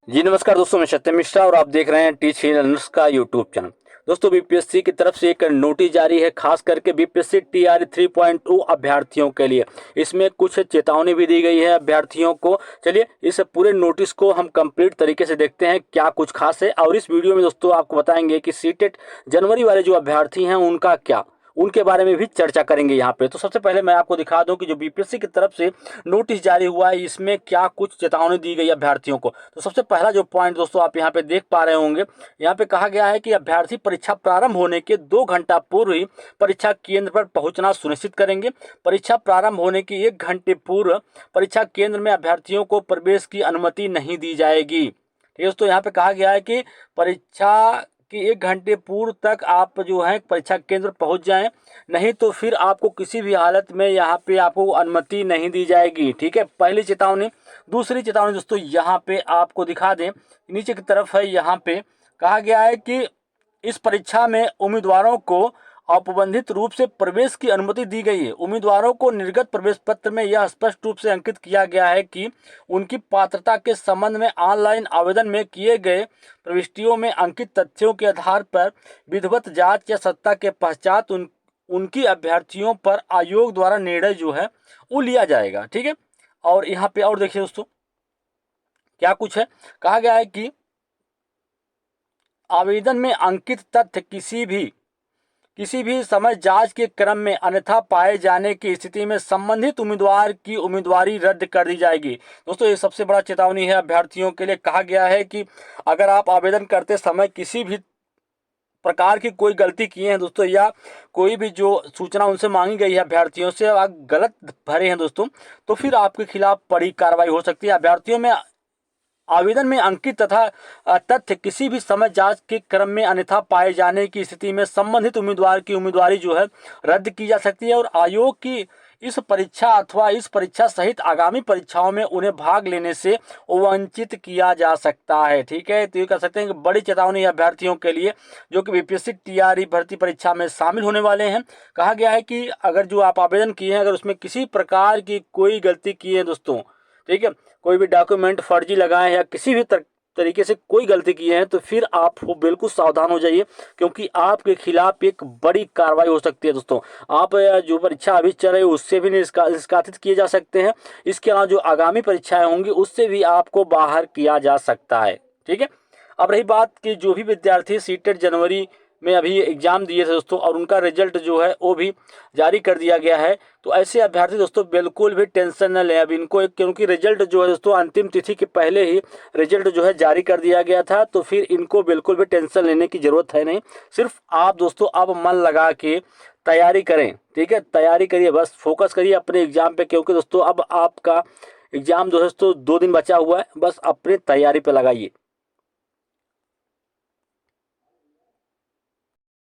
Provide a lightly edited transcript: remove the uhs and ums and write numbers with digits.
जी नमस्कार दोस्तों, मैं सत्यम मिश्रा और आप देख रहे हैं टीच लर्नर्स का यूट्यूब चैनल। दोस्तों, बीपीएससी की तरफ से एक नोटिस जारी है, खास करके बीपीएससी टीआरई 3.2 अभ्यर्थियों के लिए। इसमें कुछ चेतावनी भी दी गई है अभ्यर्थियों को। चलिए इस पूरे नोटिस को हम कंप्लीट तरीके से देखते हैं क्या कुछ खास है, और इस वीडियो में दोस्तों आपको बताएंगे कि सीटेट जनवरी वाले जो अभ्यर्थी हैं उनका क्या, उनके बारे में भी चर्चा करेंगे यहाँ पे। तो सबसे पहले मैं आपको दिखा दूं कि जो बीपीएससी की तरफ से नोटिस जारी हुआ है इसमें क्या कुछ चेतावनी दी गई अभ्यर्थियों को। तो सबसे पहला जो पॉइंट दोस्तों आप यहाँ पे देख पा रहे होंगे, यहाँ पे कहा गया है कि अभ्यर्थी परीक्षा प्रारंभ होने के 2 घंटा पूर्व ही परीक्षा केंद्र पर पहुंचना सुनिश्चित करेंगे। परीक्षा प्रारंभ होने के 1 घंटे पूर्व परीक्षा केंद्र में अभ्यर्थियों को प्रवेश की अनुमति नहीं दी जाएगी। ठीक है दोस्तों, यहाँ पे कहा गया है कि परीक्षा कि 1 घंटे पूर्व तक आप जो है परीक्षा केंद्र पहुंच जाएं, नहीं तो फिर आपको किसी भी हालत में यहाँ पे आपको अनुमति नहीं दी जाएगी। ठीक है, पहली चेतावनी। दूसरी चेतावनी दोस्तों यहाँ पे आपको दिखा दें, नीचे की तरफ है, यहाँ पे कहा गया है कि इस परीक्षा में उम्मीदवारों को औपबंधित रूप से प्रवेश की अनुमति दी गई है। उम्मीदवारों को निर्गत प्रवेश पत्र में यह स्पष्ट रूप से अंकित किया गया है कि उनकी पात्रता के संबंध में ऑनलाइन आवेदन में किए गए प्रविष्टियों में अंकित तथ्यों के आधार पर विधिवत जांच या सत्ता के पश्चात उनकी अभ्यर्थियों पर आयोग द्वारा निर्णय जो है वो लिया जाएगा। ठीक है, और यहाँ पे और देखिए दोस्तों क्या कुछ है। कहा गया है कि आवेदन में अंकित तथ्य किसी भी समय जांच के क्रम में अन्यथा पाए जाने की स्थिति में संबंधित उम्मीदवार की उम्मीदवारी रद्द कर दी जाएगी। दोस्तों, ये सबसे बड़ा चेतावनी है अभ्यर्थियों के लिए। कहा गया है कि अगर आप आवेदन करते समय किसी भी प्रकार की कोई गलती किए हैं दोस्तों, या कोई भी जो सूचना उनसे मांगी गई है अभ्यर्थियों से आप गलत भरे हैं दोस्तों, तो फिर आपके खिलाफ बड़ी कार्रवाई हो सकती है। अभ्यर्थियों में आवेदन में अंकित तथा तथ्य किसी भी समय जांच के क्रम में अन्यथा पाए जाने की स्थिति में संबंधित उम्मीदवार की उम्मीदवारी जो है रद्द की जा सकती है, और आयोग की इस परीक्षा अथवा इस परीक्षा सहित आगामी परीक्षाओं में उन्हें भाग लेने से वंचित किया जा सकता है। ठीक है, तो ये कह सकते हैं कि बड़ी चेतावनी है अभ्यर्थियों के लिए जो कि बीपीएससी टीआरई भर्ती परीक्षा में शामिल होने वाले हैं। कहा गया है कि अगर जो आप आवेदन किए हैं, अगर उसमें किसी प्रकार की कोई गलती की है दोस्तों, ठीक है, कोई भी डॉक्यूमेंट फर्जी लगाए या किसी भी तरीके से कोई गलती की है, तो फिर आप बिल्कुल सावधान हो जाइए, क्योंकि आपके खिलाफ एक बड़ी कार्रवाई हो सकती है दोस्तों। आप जो परीक्षा अभी चल रही है उससे भी निष्कासित किए जा सकते हैं। इसके अलावा जो आगामी परीक्षाएं होंगी उससे भी आपको बाहर किया जा सकता है। ठीक है, अब रही बात कि जो भी विद्यार्थी सीटेट जनवरी में अभी एग्जाम दिए थे दोस्तों, और उनका रिजल्ट जो है वो भी जारी कर दिया गया है, तो ऐसे अभ्यर्थी दोस्तों बिल्कुल भी टेंशन न लें अब इनको, क्योंकि रिजल्ट जो है दोस्तों अंतिम तिथि के पहले ही रिजल्ट जो है जारी कर दिया गया था। तो फिर इनको बिल्कुल भी टेंशन लेने की ज़रूरत है नहीं। सिर्फ आप दोस्तों अब मन लगा के तैयारी करें। ठीक है, तैयारी करिए, बस फोकस करिए अपने एग्जाम पे, क्योंकि दोस्तों अब आपका एग्जाम जो है दोस्तों 2 दिन बचा हुआ है, बस अपनी तैयारी पे लगाइए।